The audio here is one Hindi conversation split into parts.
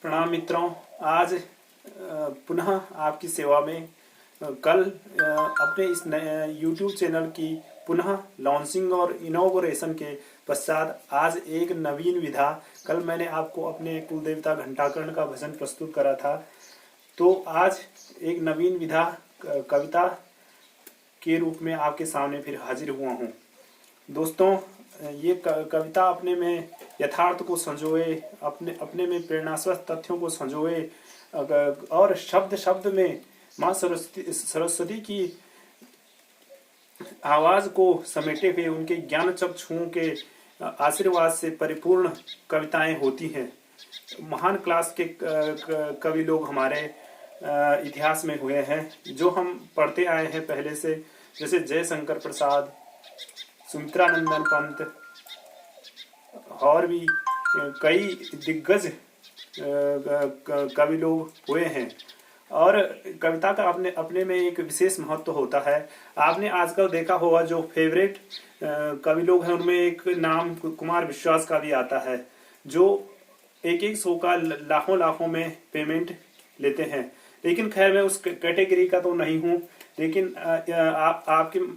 प्रणाम मित्रों। आज पुनः आपकी सेवा में कल अपने इस YouTube चैनल की पुनः लॉन्चिंग और इनॉग्रेशन के पश्चात आज एक नवीन विधा, कल मैंने आपको अपने कुलदेवता घंटाकर्ण का भजन प्रस्तुत करा था, तो आज एक नवीन विधा कविता के रूप में आपके सामने फिर हाजिर हुआ हूँ। दोस्तों, ये कविता अपने में यथार्थ को संजोए, अपने अपने में प्रेरणास्पद तथ्यों को संजोए और शब्द शब्द में माँ सरस्वती की आवाज को समेटे हुए उनके ज्ञान चक्षुओं के आशीर्वाद से परिपूर्ण कविताएं होती हैं। महान क्लास के कवि लोग हमारे इतिहास में हुए हैं, जो हम पढ़ते आए हैं पहले से, जैसे जयशंकर प्रसाद, सुमित्रानंदन पंत और भी कई दिग्गज कवि लोग हुए हैं। और कविता का अपने अपने में एक विशेष महत्व होता है। आपने आजकल देखा होगा जो फेवरेट कवि लोग हैं उनमें एक नाम कुमार विश्वास का भी आता है, जो एक एक शो का लाखों लाखों में पेमेंट लेते हैं। लेकिन खैर मैं उस कैटेगरी का तो नहीं हूँ, लेकिन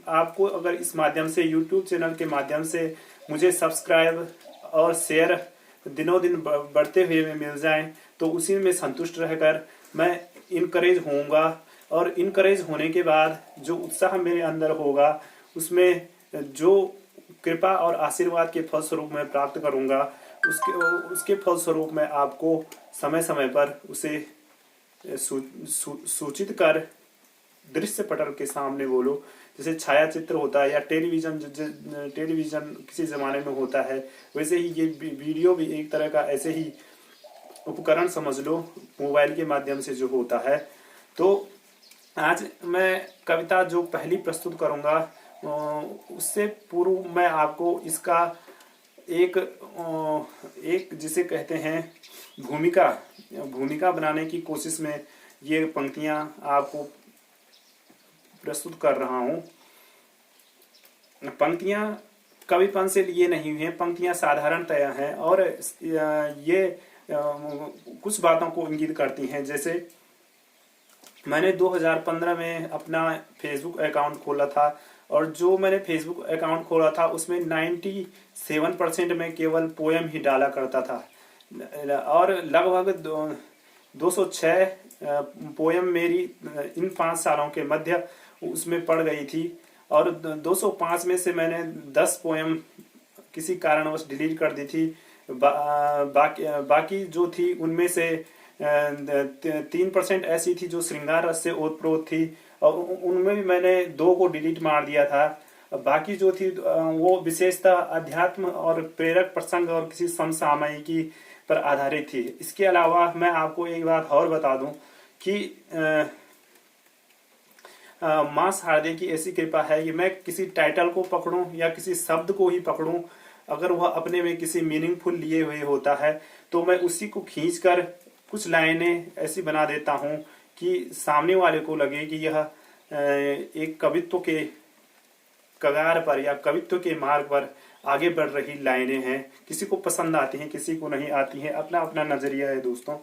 आपको अगर इस माध्यम से YouTube चैनल के माध्यम से मुझे सब्सक्राइब और शेयर दिनों दिन बढ़ते हुए में मिल जाएं, तो उसी में संतुष्ट रहकर मैं इनकरेज होऊंगा। और इनकरेज होने के बाद जो उत्साह मेरे अंदर होगा, उसमें जो कृपा और आशीर्वाद के फलस्वरूप मैं प्राप्त करूंगा, उसके फलस्वरूप मैं आपको समय समय पर उसे सूचित कर दृश्य पटल के सामने बोलो। जैसे छायाचित्र होता है या टेलीविजन किसी जमाने में होता है, वैसे ही ये वीडियो भी एक तरह का ऐसे ही उपकरण समझ लो, मोबाइल के माध्यम से जो होता है। तो आज मैं कविता जो पहली प्रस्तुत करूंगा, उससे पूर्व मैं आपको इसका एक जिसे कहते हैं भूमिका बनाने की कोशिश में ये पंक्तियां आपको प्रस्तुत कर रहा हूं। पंक्तियां कविपन से लिए नहीं हुई हैं, पंक्तियां साधारणतया हैं और ये कुछ बातों को इंगित करती हैं। जैसे मैंने 2015 में अपना फेसबुक अकाउंट खोला था, और जो मैंने फेसबुक अकाउंट खोला था उसमें 97% में केवल पोएम ही डाला करता था, और लगभग 206 पोएम मेरी इन 5 सालों के मध्य उसमें पड़ गई थी। और 205 में से मैंने 10 पोएम किसी कारणवश डिलीट कर दी थी। बाकी जो थी उनमें से 3% ऐसी थी जो श्रृंगार रस से ओतप्रोत थी, और उनमें भी मैंने 2 को डिलीट मार दिया था। बाकी जो थी वो विशेषतः अध्यात्म और प्रेरक प्रसंग और किसी समसामयिकी पर आधारित थी। इसके अलावा मैं आपको एक बात और बता दूं कि मां शारदे की ऐसी कृपा है कि मैं किसी टाइटल को पकड़ूं या किसी शब्द को ही पकड़ूं, अगर वह अपने में किसी मीनिंगफुल लिए हुए होता है तो मैं उसी को खींचकर कुछ लाइनें ऐसी बना देता हूं कि सामने वाले को लगे कि यह एक कवित्व के कगार पर या कवित्व के मार्ग पर आगे बढ़ रही लाइनें हैं। किसी को पसंद आती हैं, किसी को नहीं आती हैं, अपना अपना नजरिया है दोस्तों।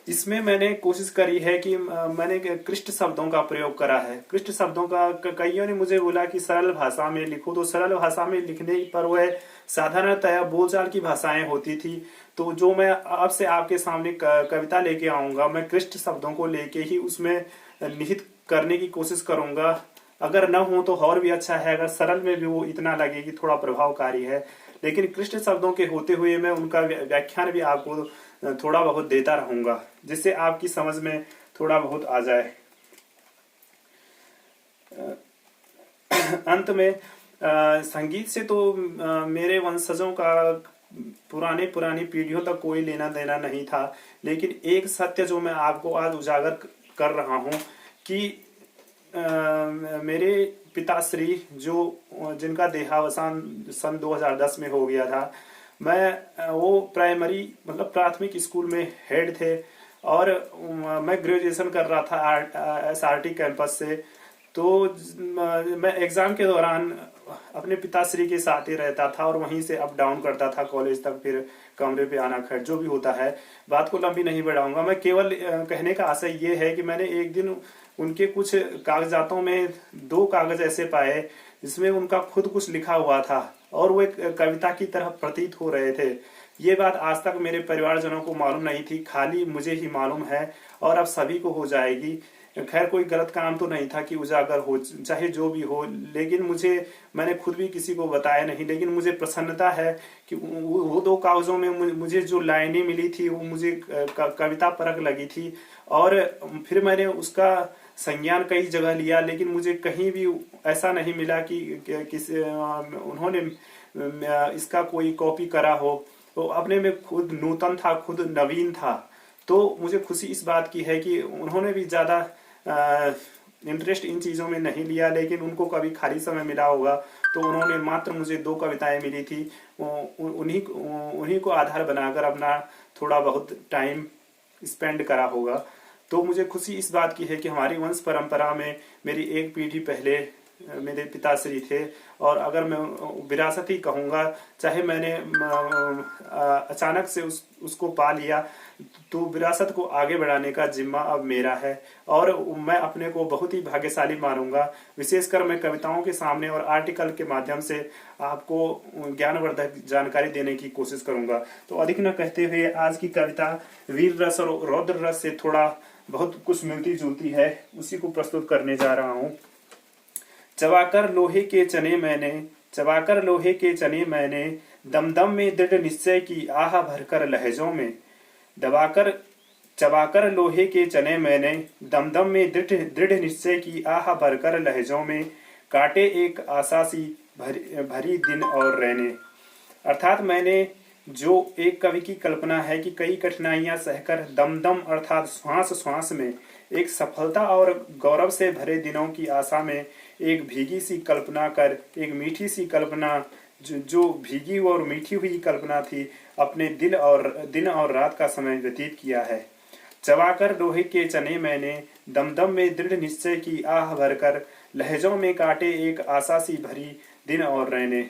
इसमें मैंने कोशिश करी है कि मैंने क्लिष्ट शब्दों का प्रयोग करा है। क्लिष्ट शब्दों का कईयों ने मुझे बोला कि सरल भाषा में लिखो, तो सरल भाषा में लिखने पर वह साधारणतया बोलचाल की भाषाएं होती थी। तो जो मैं अब से आपके सामने कविता लेके आऊंगा, मैं क्लिष्ट शब्दों को लेके ही उसमें निहित करने की कोशिश करूंगा। अगर न हो तो और भी अच्छा है, अगर सरल में भी वो इतना लगे कि थोड़ा प्रभावकारी है। लेकिन क्लिष्ट शब्दों के होते हुए मैं उनका व्याख्यान भी आपको थोड़ा बहुत देता रहूंगा, जिससे आपकी समझ में थोड़ा बहुत आ जाए। अंत में संगीत से तो मेरे वंशजों का पुरानी पीढ़ियों तक कोई लेना देना नहीं था, लेकिन एक सत्य जो मैं आपको आज उजागर कर रहा हूं कि मेरे पिताश्री जिनका देहावसान सन 2010 में हो गया था, वो प्राइमरी मतलब प्राथमिक स्कूल में हेड थे, और मैं ग्रेजुएशन कर रहा था SRT कैंपस से। तो मैं एग्जाम के दौरान अपने पिताश्री के साथ ही रहता था और वहीं से अप डाउन करता था कॉलेज तक, फिर कमरे पे आना। खैर जो भी होता है, बात को लंबी नहीं बढ़ाऊंगा। मैं केवल कहने का आशय ये है कि मैंने एक दिन उनके कुछ कागजातों में 2 कागज ऐसे पाए जिसमें उनका खुद कुछ लिखा हुआ था और वो एक कविता की तरह प्रतीत हो रहे थे। ये बात आज तक मेरे परिवारजनों को मालूम नहीं थी, खाली मुझे ही मालूम है और अब सभी को हो जाएगी। खैर कोई गलत काम तो नहीं था कि उजागर हो, चाहे जो भी हो, लेकिन मैंने खुद भी किसी को बताया नहीं। लेकिन मुझे प्रसन्नता है कि वो 2 कागजों में मुझे जो लाइनें मिली थी वो मुझे कविता परक लगी थी। और फिर मैंने उसका संज्ञान कई जगह लिया, लेकिन मुझे कहीं भी ऐसा नहीं मिला कि उन्होंने इसका कोई कॉपी करा हो। तो अपने में खुद नूतन था, खुद नवीन था। तो मुझे खुशी इस बात की है कि उन्होंने भी ज्यादा इंटरेस्ट इन चीजों में नहीं लिया, लेकिन उनको कभी खाली समय मिला होगा तो उन्होंने मात्र मुझे 2 कविताएं मिली थी, उन्हीं को आधार बनाकर अपना थोड़ा बहुत टाइम स्पेंड करा होगा। तो मुझे खुशी इस बात की है कि हमारी वंश परंपरा में मेरी एक पीढ़ी पहले मेरे पिताश्री थे। और अगर मैं विरासत ही कहूँगा, चाहे मैंने अचानक से उसको पा लिया, तो विरासत को आगे बढ़ाने का जिम्मा अब मेरा है और मैं अपने को बहुत ही भाग्यशाली मानूंगा। विशेषकर मैं कविताओं के सामने और आर्टिकल के माध्यम से आपको ज्ञानवर्धक जानकारी देने की कोशिश करूंगा। तो अधिक न कहते हुए आज की कविता वीर रस और रौद्र रस से थोड़ा बहुत कुछ मिलती जुलती है, उसी को प्रस्तुत करने जा रहा हूँ। चबाकर लोहे के चने मैंने, चबाकर लोहे के चने मैंने, दम दम में दृढ़ निश्चय की आह भरकर लहजों में। दबाकर चबाकर लोहे के चने मैंने, दम दम में दृढ़ निश्चय की आह भरकर लहजों में। काटे एक आशा सी भरी दिन और रहने। अर्थात मैंने जो एक कवि की कल्पना है कि कई कठिनाइयां सहकर दम दम अर्थात श्वास श्वास में एक सफलता और गौरव से भरे दिनों की आशा में एक भीगी सी कल्पना कर, एक मीठी सी कल्पना, जो भीगी और मीठी हुई कल्पना थी, अपने दिन और रात का समय व्यतीत किया है। चबाकर लोहे के चने मैंने, दमदम में दृढ़ निश्चय की आह भरकर लहजों में काटे एक आशा सी भरी दिन और रहने।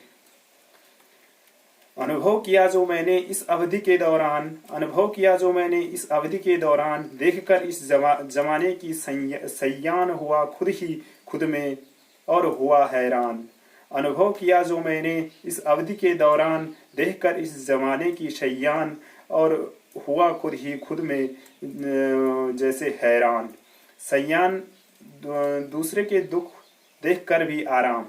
अनुभव किया जो मैंने इस अवधि के दौरान, अनुभव किया जो मैंने इस अवधि के दौरान, देखकर इस जमाने की सयान हुआ खुद ही खुद में और हुआ हैरान। अनुभव किया जो मैंने इस अवधि के दौरान, देखकर इस जमाने की शय्यान और हुआ खुद ही खुद में जैसे हैरान। सयान दूसरे के दुख देखकर भी आराम।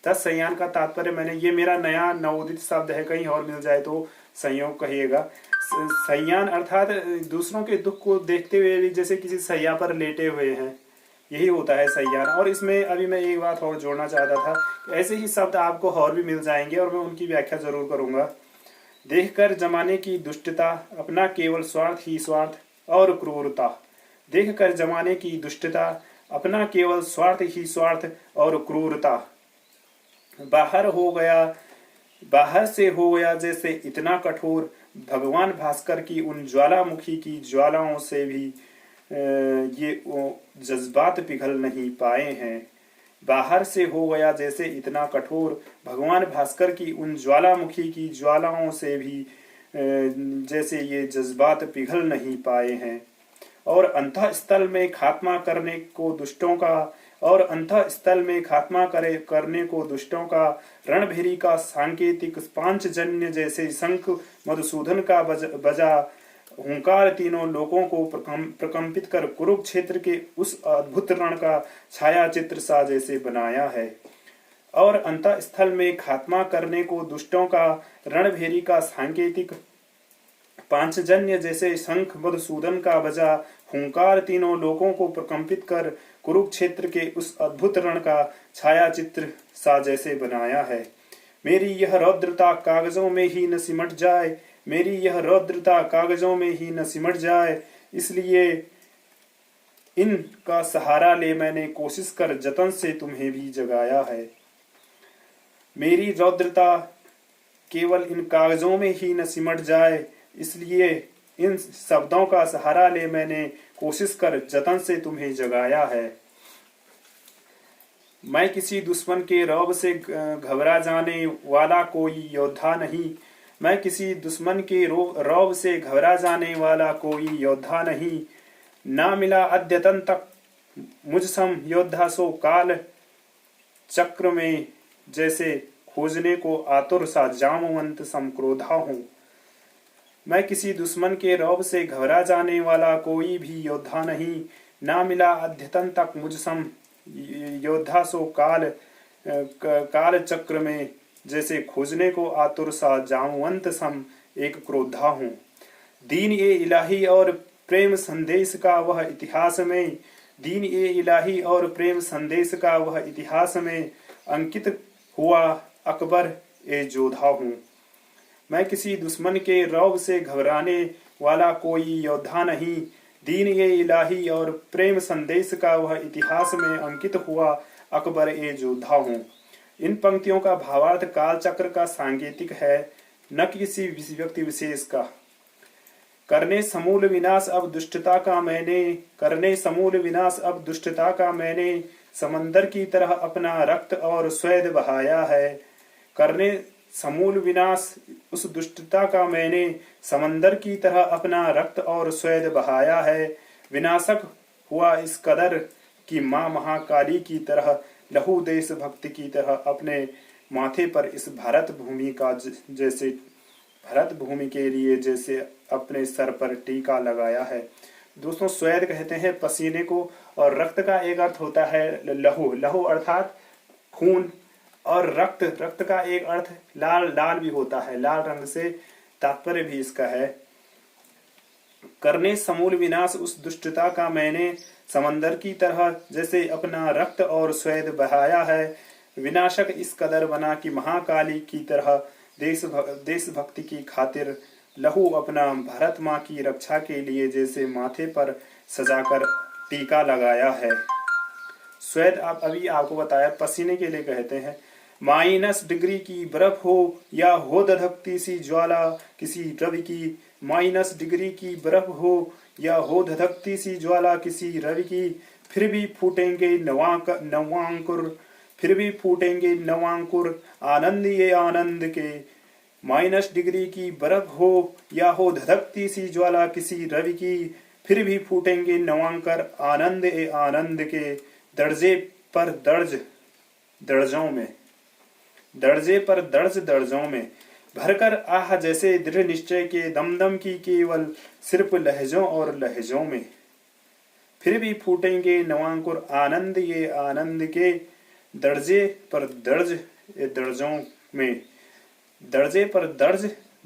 तत्संयान का तात्पर्य मैंने, ये मेरा नया नवोदित शब्द है, कहीं और मिल जाए तो संयोग कहिएगा। संयान अर्थात दूसरों के दुख को देखते हुए भी जैसे किसी सैया पर लेटे हुए हैं, यही होता है संयान। और इसमें अभी मैं एक बात और जोड़ना चाहता था, ऐसे ही शब्द आपको और भी मिल जाएंगे और मैं उनकी व्याख्या जरूर करूंगा। देखकर जमाने की दुष्टता, अपना केवल स्वार्थ ही स्वार्थ और क्रूरता। देखकर जमाने की दुष्टता, अपना केवल स्वार्थ ही स्वार्थ और क्रूरता। बाहर से हो गया जैसे इतना कठोर, भगवान भास्कर की उन ज्वालामुखी की ज्वालाओं से भी ये जज्बात पिघल नहीं पाए हैं। बाहर से हो गया जैसे इतना कठोर, भगवान भास्कर की उन ज्वालामुखी की ज्वालाओं से भी जैसे ये जज्बात पिघल नहीं पाए हैं। और अंतःस्थल में खात्मा करने को दुष्टों का, और अंतःस्थल में खात्मा करने को दुष्टों का, रणभेरी का सांकेतिक पांचजन्य जैसे शंख मधुसूदन का बजा हुंकार तीनों लोगों को प्रकंपित कर कुरुक्षेत्र के उस अद्भुत रण का छाया चित्र सा जैसे बनाया है। और अंतःस्थल में खात्मा करने को दुष्टों का, रणभेरी का सांकेतिक पांचजन्य जैसे शंख मधुसूदन का बजा हुंकार तीनों लोगों को प्रकंपित कर कुरुक्षेत्र के उस अद्भुत रण का छाया चित्र सा जैसे बनाया है। मेरी यह रौद्रता कागजों में ही न सिमट जाए, मेरी यह रौद्रता कागजों में ही न सिमट जाए, इसलिए इनका सहारा ले मैंने कोशिश कर जतन से तुम्हें भी जगाया है। मेरी रौद्रता केवल इन कागजों में ही न सिमट जाए, इसलिए इन शब्दों का सहारा ले मैंने कोशिश कर जतन से तुम्हें जगाया है। मैं किसी दुश्मन के रौब से घबरा जाने वाला कोई योद्धा नहीं। मैं किसी दुश्मन के रौब से घबरा जाने वाला कोई योद्धा नहीं। ना मिला अद्यतन तक मुझ सम योद्धा सो काल चक्र में जैसे खोजने को आतुर सा जामवंत सम क्रोधा हूँ। मैं किसी दुश्मन के रौब से घबरा जाने वाला कोई भी योद्धा नहीं। ना मिला अद्यतन तक मुझ सम योद्धा सो काल चक्र में जैसे खोजने को आतुर सा जामवंत सम एक क्रोधा हूँ। दीन ए इलाही और प्रेम संदेश का वह इतिहास में दीन ए इलाही और प्रेम संदेश का वह इतिहास में अंकित हुआ अकबर ए जोधा हूँ। मैं किसी दुश्मन के रौब से घबराने वाला कोई योद्धा नहीं। दीन ए इलाही और प्रेम संदेश का वह इतिहास में अंकित हुआ अकबर ए जोधा हूँ। इन पंक्तियों का भावार्थ काल चक्र का सांकेतिक है, न किसी व्यक्ति विशेष का। करने समूल विनाश अब दुष्टता का मैंने समंदर की तरह अपना रक्त और स्वेद बहाया है। करने समूल विनाश उस दुष्टता का मैंने समंदर की तरह अपना रक्त और स्वेद बहाया है। विनाशक हुआ इस कदर कि माँ महाकाली की तरह लहू देश भक्ति की तरह अपने माथे पर इस भारत भूमि के लिए जैसे अपने सर पर टीका लगाया है। दोस्तों, स्वेद कहते हैं पसीने को, और रक्त का एक अर्थ होता है लहू। लहू अर्थात खून, और रक्त का एक अर्थ लाल भी होता है। लाल रंग से तात्पर्य भी इसका है। करने समूल विनाश उस दुष्टता का मैंने समंदर की तरह जैसे अपना रक्त और स्वेद बहाया है। विनाशक इस कदर बना कि महाकाली की तरह देशभक्ति की खातिर लहू अपना भारत माँ की रक्षा के लिए जैसे माथे पर सजाकर टीका लगाया है। स्वेद अभी आपको बताया पसीने के लिए कहते हैं। -डिग्री की बर्फ हो या हो धधकती सी ज्वाला किसी रवि की, -डिग्री की बर्फ हो या हो धधकती सी ज्वाला किसी रवि की, फिर भी फूटेंगे नवांकुर आनंद ये आनंद के। -डिग्री की बर्फ हो या हो धधकती सी ज्वाला किसी रवि की, फिर भी फूटेंगे नवांकर आनंद ए आनंद के। दर्जे पर दर्जों में भरकर आह जैसे दृढ़ निश्चय के दमदम की केवल सिर्फ लहजों और लहजों में, फिर भी फूटेंगे नवांकुर आनंद ये आनंद के। दर्जे पर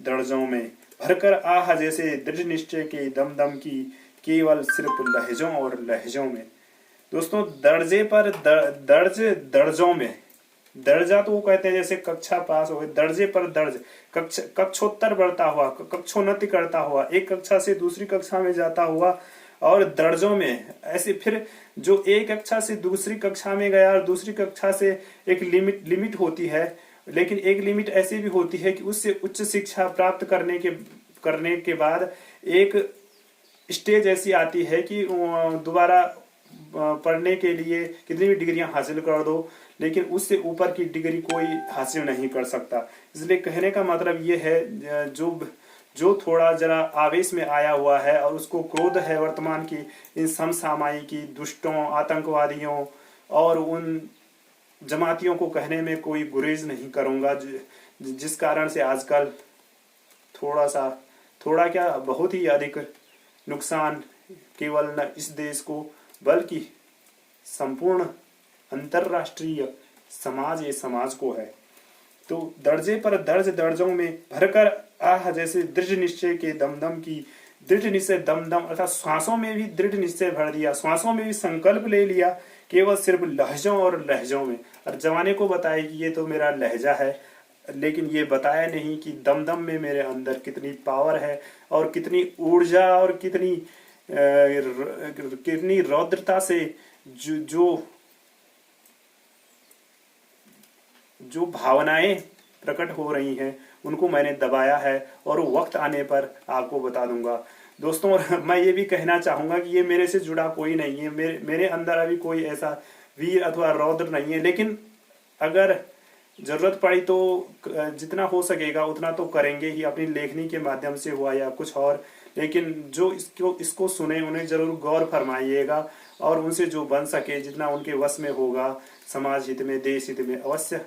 दर्जों में भरकर आह जैसे दृढ़ निश्चय के दमदम की केवल सिर्फ लहजों और लहजों में। दोस्तों, दर्जे पर दर्जों में, दर्जा तो वो कहते हैं जैसे कक्षा पास हो गई, दर्जे पर दर्ज कक्षोत्तर बढ़ता हुआ, कक्षोन्नति करता हुआ, एक कक्षा से दूसरी कक्षा में जाता हुआ, और दर्जों में ऐसे फिर जो एक कक्षा से दूसरी कक्षा में गया और दूसरी कक्षा से एक लिमिट होती है, लेकिन एक लिमिट ऐसी भी होती है कि उससे उच्च शिक्षा प्राप्त करने के बाद एक स्टेज ऐसी आती है कि दोबारा पढ़ने के लिए कितनी भी डिग्रियां हासिल कर दो, लेकिन उससे ऊपर की डिग्री कोई हासिल नहीं कर सकता। इसलिए कहने का मतलब ये है, जो थोड़ा जरा आवेश में आया हुआ है और उसको क्रोध है वर्तमान की इन समसामयिकी दुष्टों, आतंकवादियों और उन जमातियों को कहने में कोई गुरेज नहीं करूंगा, जिस कारण से आजकल थोड़ा क्या बहुत ही अधिक नुकसान केवल न इस देश को बल्कि संपूर्ण अंतरराष्ट्रीय समाज को है। तो दर्जे पर दर्जों में भरकर आह जैसे दृढ़ निश्चय के दमदम की, दृढ़ निश्चय दमदम अर्थात श्वासों में भी दृढ़ निश्चय भर दिया, श्वासों में भी संकल्प ले लिया, केवल सिर्फ लहजों और लहजों में। और जवाने को बताया कि ये तो मेरा लहजा है, लेकिन ये बताया नहीं कि दमदम में मेरे अंदर कितनी पावर है और कितनी ऊर्जा और कितनी रौद्रता से जो भावनाएं प्रकट हो रही हैं उनको मैंने दबाया है, और वक्त आने पर आपको बता दूंगा। दोस्तों, मैं ये भी कहना चाहूंगा कि ये मेरे से जुड़ा कोई नहीं है, मेरे अंदर अभी कोई ऐसा वीर अथवा रौद्र नहीं है, लेकिन अगर जरूरत पड़ी तो जितना हो सकेगा उतना तो करेंगे ही, अपनी लेखनी के माध्यम से हुआ या कुछ और। लेकिन जो इसको सुने उन्हें जरूर गौर फरमाइएगा, और उनसे जो बन सके, जितना उनके वश में होगा, समाज हित में, देश हित में अवश्य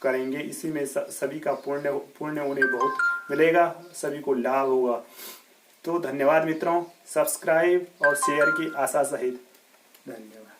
करेंगे। इसी में सभी का पुण्य उन्हें बहुत मिलेगा, सभी को लाभ होगा। तो धन्यवाद मित्रों, सब्सक्राइब और शेयर की आशा सहित धन्यवाद।